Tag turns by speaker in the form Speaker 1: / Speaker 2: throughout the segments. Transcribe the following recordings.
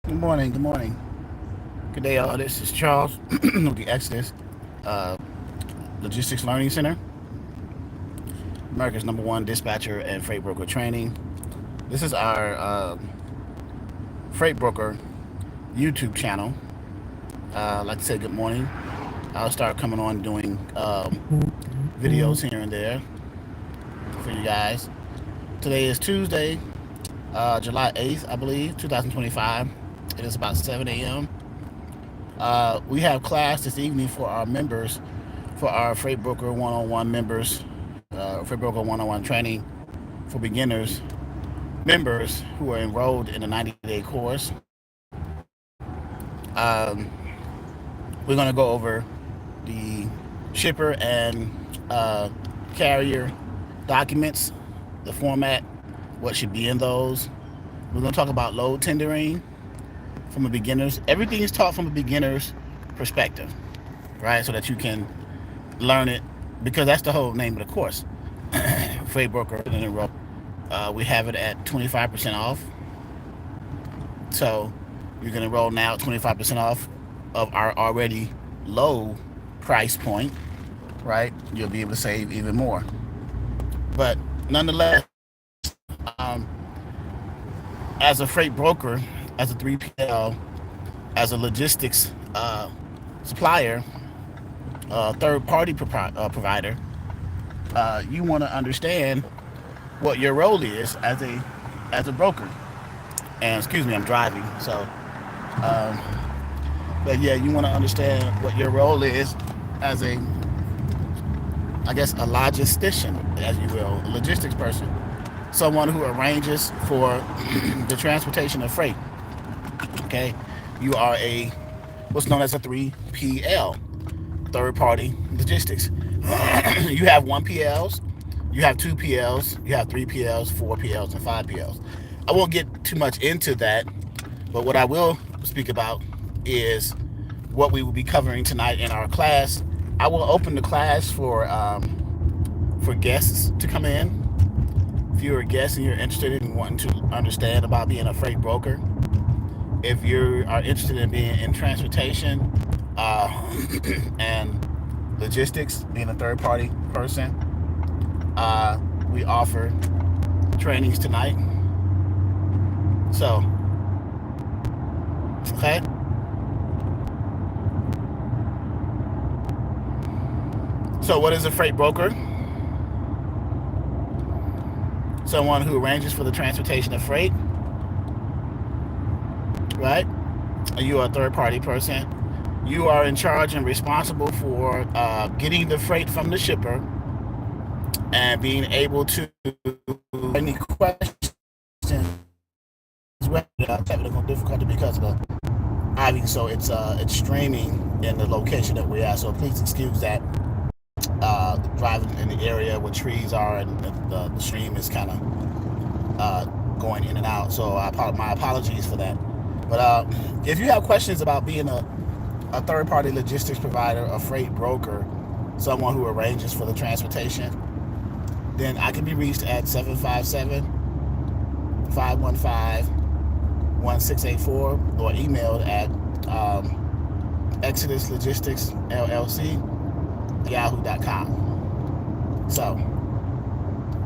Speaker 1: Good morning. Good morning. Good day, all. This is Charles with the Exodus uh, Logistics Learning Center, America's #1 dispatcher and freight broker training. This is our freight broker YouTube channel. I'd like to say good morning. I'll start coming on doing videos here and there for you guys. Today is Tuesday, July 8th, I believe, 2025. It is about 7 a.m. We have class this evening for our members, for our Freight Broker one-on-one members, Freight Broker one-on-one training for beginners members who are enrolled in the 90-day course. We're going to go over the shipper and carrier documents, the format, what should be in those. We're going to talk about load tendering from a beginner's. Everything is taught from a beginner's perspective, right? So that you can learn it, because that's the whole name of the course. Freight broker and enroll. We have it at 25% off. So you can enroll now at 25% off of our already low price point, right? You'll be able to save even more. But nonetheless, um, as a freight broker, as a 3PL, as a logistics supplier, third-party provider, you want to understand what your role is as a broker. And excuse me, I'm driving, so. But yeah, you want to understand what your role is as a, I guess, a logistician, as you will, a logistics person, someone who arranges for the transportation of freight. Okay, you are what's known as a 3PL, third party logistics. You have 1PLs, you have 2PLs, you have 3PLs, 4PLs, and 5PLs. I won't get too much into that, but what I will speak about is what we will be covering tonight in our class. I will open the class for guests to come in. If you're a guest and you're interested in wanting to understand about being a freight broker, if you are interested in being in transportation and logistics, being a third-party person, we offer trainings tonight. So, okay. So, what is a freight broker? Someone who arranges for the transportation of freight, right? You are a third-party person. You are in charge and responsible for getting the freight from the shipper and being able to any questions. Technical difficulty because of the driving, so it's streaming in the location that we're at. So please excuse that. Driving in the area where trees are, and the stream is kind of going in and out. So my apologies for that. But if you have questions about being a third-party logistics provider, a freight broker, someone who arranges for the transportation, then I can be reached at 757-515-1684 or emailed at Exodus Logistics LLC yahoo.com. So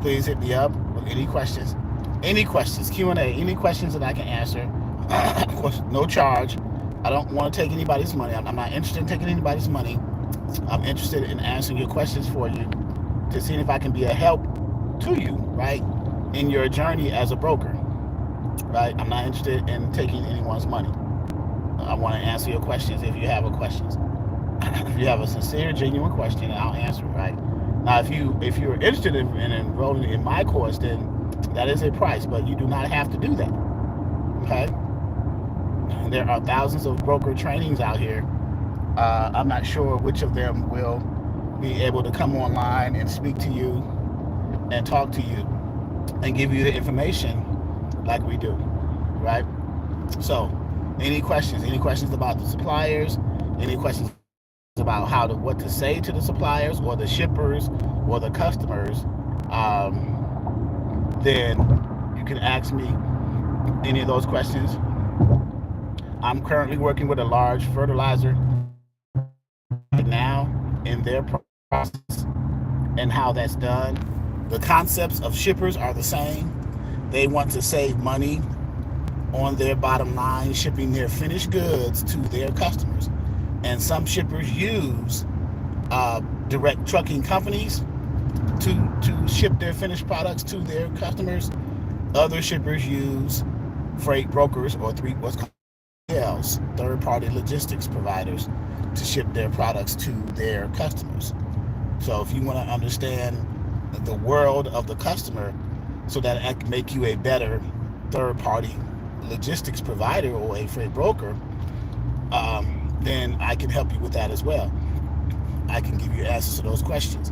Speaker 1: please hit me up with any questions, Q&A, any questions that I can answer. Of course, no charge. I don't want to take anybody's money. I'm not interested in taking anybody's money. I'm interested in answering your questions for you to see if I can be a help to you, right, in your journey as a broker, right? I'm not interested in taking anyone's money. I want to answer your questions if you have a questions. If you have a sincere, genuine question, I'll answer it, right? Now, if you're interested in enrolling in my course, then that is a price, but you do not have to do that, okay? There are thousands of broker trainings out here. I'm not sure which of them will be able to come online and speak to you and talk to you and give you the information like we do, right? So, any questions about the suppliers, any questions about what to say to the suppliers or the shippers or the customers, then you can ask me any of those questions I'm currently working with a large fertilizer now in their process and how that's done. The concepts of shippers are the same. They want to save money on their bottom line, shipping their finished goods to their customers. And some shippers use direct trucking companies to ship their finished products to their customers. Other shippers use freight brokers or what's called third-party logistics providers to ship their products to their customers. So if you want to understand the world of the customer so that I can make you a better third-party logistics provider or a freight broker, then I can help you with that as well. I can give you answers to those questions.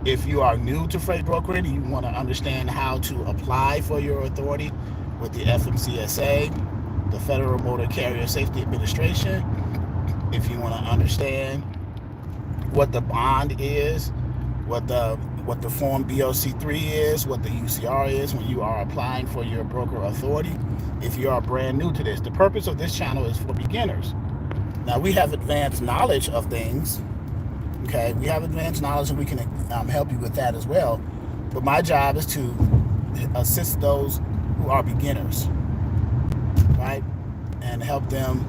Speaker 1: If you are new to freight brokering and you want to understand how to apply for your authority with the FMCSA, the Federal Motor Carrier Safety Administration, if you want to understand what the bond is, what the Form BOC3 is, what the UCR is when you are applying for your broker authority, if you are brand new to this. The purpose of this channel is for beginners. Now, we have advanced knowledge of things. Okay, we have advanced knowledge and we can help you with that as well. But my job is to assist those who are beginners, right? And help them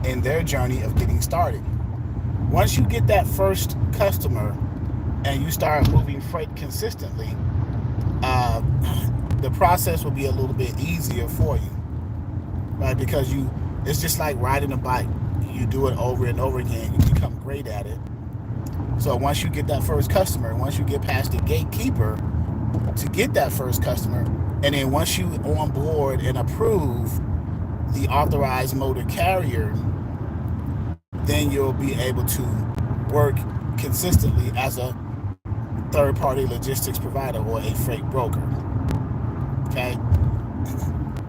Speaker 1: in their journey of getting started. Once you get that first customer and you start moving freight consistently, the process will be a little bit easier for you, right? Because it's just like riding a bike. You do it over and over again, you become great at it. So once you get that first customer, once you get past the gatekeeper to get that first customer, and then once you on board and approve the authorized motor carrier, then you'll be able to work consistently as a third-party logistics provider or a freight broker. Okay,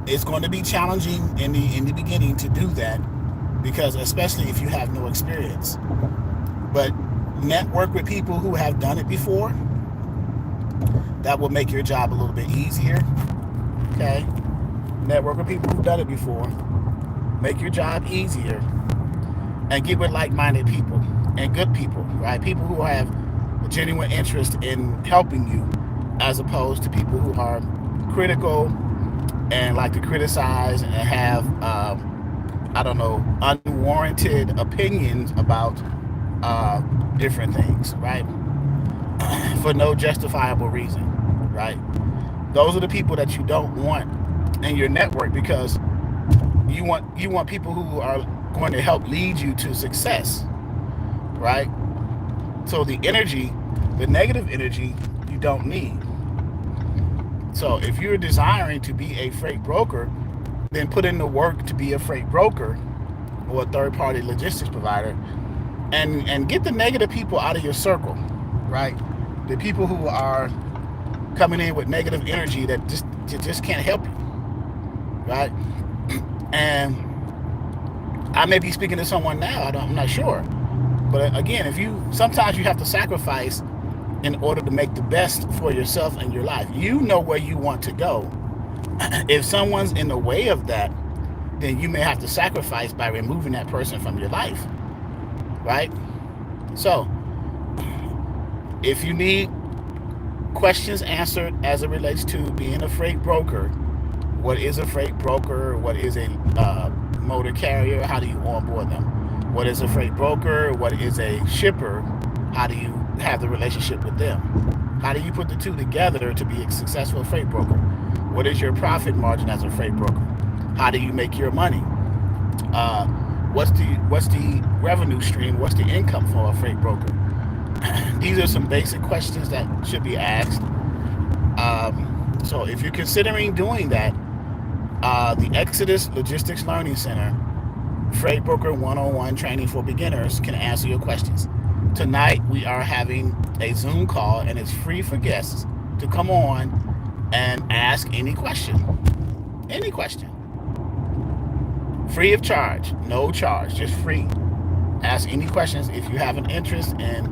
Speaker 1: it's going to be challenging in the beginning to do that, because especially if you have no experience. But network with people who have done it before. That will make your job a little bit easier. Okay, network with people who've done it before. Make your job easier, and get with like-minded people and good people, right? People who have a genuine interest in helping you, as opposed to people who are critical and like to criticize and have unwarranted opinions about different things, right? For no justifiable reason, right? Those are the people that you don't want in your network, because you want people who are going to help lead you to success, right? So the negative energy, you don't need. So if you're desiring to be a freight broker, then put in the work to be a freight broker or a third-party logistics provider, and get the negative people out of your circle, right? The people who are coming in with negative energy that just can't help you, right? And I may be speaking to someone now, I'm not sure. But again, sometimes you have to sacrifice in order to make the best for yourself and your life. You know where you want to go. If someone's in the way of that, then you may have to sacrifice by removing that person from your life, right? So if you need questions answered as it relates to being a freight broker, what is a freight broker? What is a motor carrier? How do you onboard them? What is a freight broker? What is a shipper? How do you have the relationship with them? How do you put the two together to be a successful freight broker? What is your profit margin as a freight broker? How do you make your money? What's the revenue stream? What's the income for a freight broker? These are some basic questions that should be asked. So if you're considering doing that, the Exodus Logistics Learning Center Freight Broker 101 training for beginners can answer your questions. Tonight we are having a Zoom call, and it's free for guests to come on and ask any question. Any question. Free of charge. No charge. Just free. Ask any questions if you have an interest in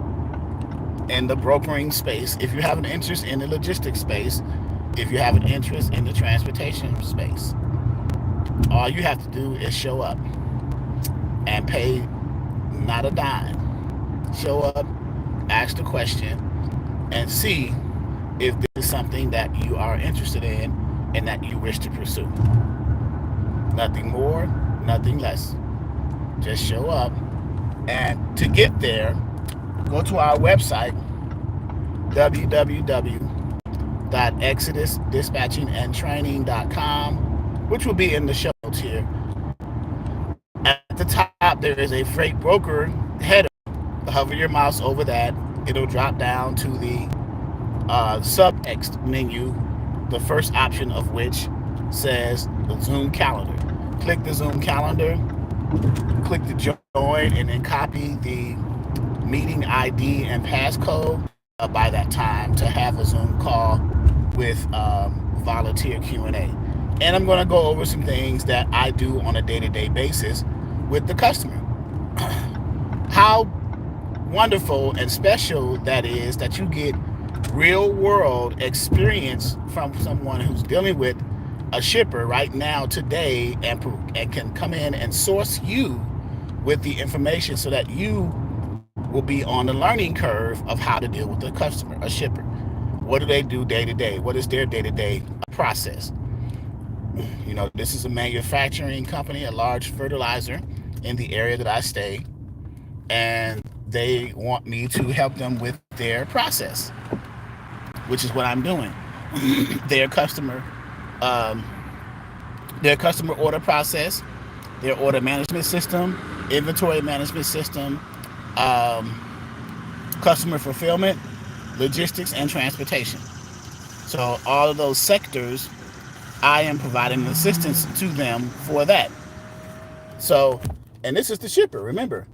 Speaker 1: the brokering space, if you have an interest in the logistics space, if you have an interest in the transportation space. All you have to do is show up and pay not a dime. Show up, ask the question, and see if this is something that you are interested in and that you wish to pursue. Nothing more, nothing less. Just show up. And to get there, go to our website, www.exodusdispatchingandtraining.com, which will be in the show notes here. At the top, there is a freight broker header. Hover your mouse over that. It'll drop down to the subtext menu, the first option of which says the Zoom calendar. Click the Zoom calendar, click the join, and then copy the meeting ID and passcode by that time to have a Zoom call with volunteer Q&A. And I'm going to go over some things that I do on a day-to-day basis with the customer. How wonderful and special that is that you get real world experience from someone who's dealing with a shipper right now today and can come in and source you with the information so that you will be on the learning curve of how to deal with a customer, a shipper. What do they do day to day? What is their day-to-day process? You know, this is a manufacturing company, a large fertilizer in the area that I stay, and they want me to help them with their process, which is what I'm doing. Their customer order process, their order management system, inventory management system, customer fulfillment, logistics, and transportation. So all of those sectors, I am providing assistance to them for that. So, and this is the shipper. Remember,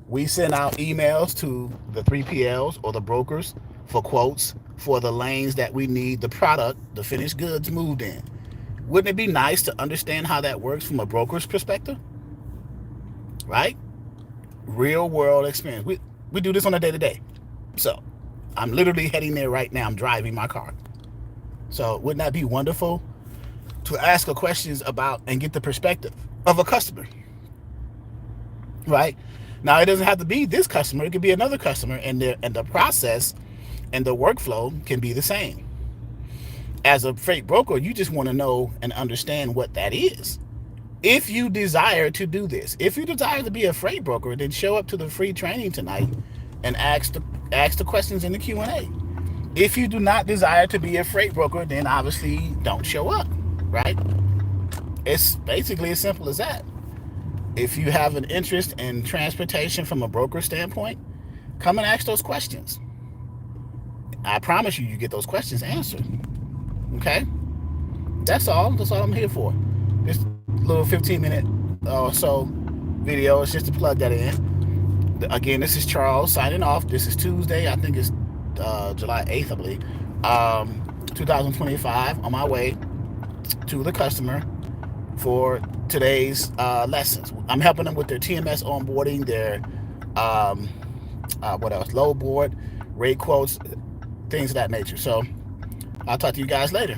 Speaker 1: we send out emails to the 3PLs or the brokers for quotes for the lanes that we need the product, the finished goods, moved in. Wouldn't it be nice to understand how that works from a broker's perspective? Right? Real world experience. We do this on a day-to-day. So I'm literally heading there right now. I'm driving my car. So wouldn't that be wonderful to ask questions about and get the perspective of a customer? Right? Now, it doesn't have to be this customer. It could be another customer, and the process and the workflow can be the same. As a freight broker, you just want to know and understand what that is. If you desire to do this, if you desire to be a freight broker, then show up to the free training tonight and ask the questions in the Q&A. If you do not desire to be a freight broker, then obviously don't show up, right? It's basically as simple as that. If you have an interest in transportation from a broker standpoint, come and ask those questions. I promise you get those questions answered. Okay? That's all I'm here for. This little 15-minute or so video is just to plug that in. Again, this is Charles signing off. This is Tuesday. I think it's July 8th, I believe. 2025, on my way to the customer for today's lessons. I'm helping them with their TMS onboarding, their load board, rate quotes, things of that nature. So I'll talk to you guys later.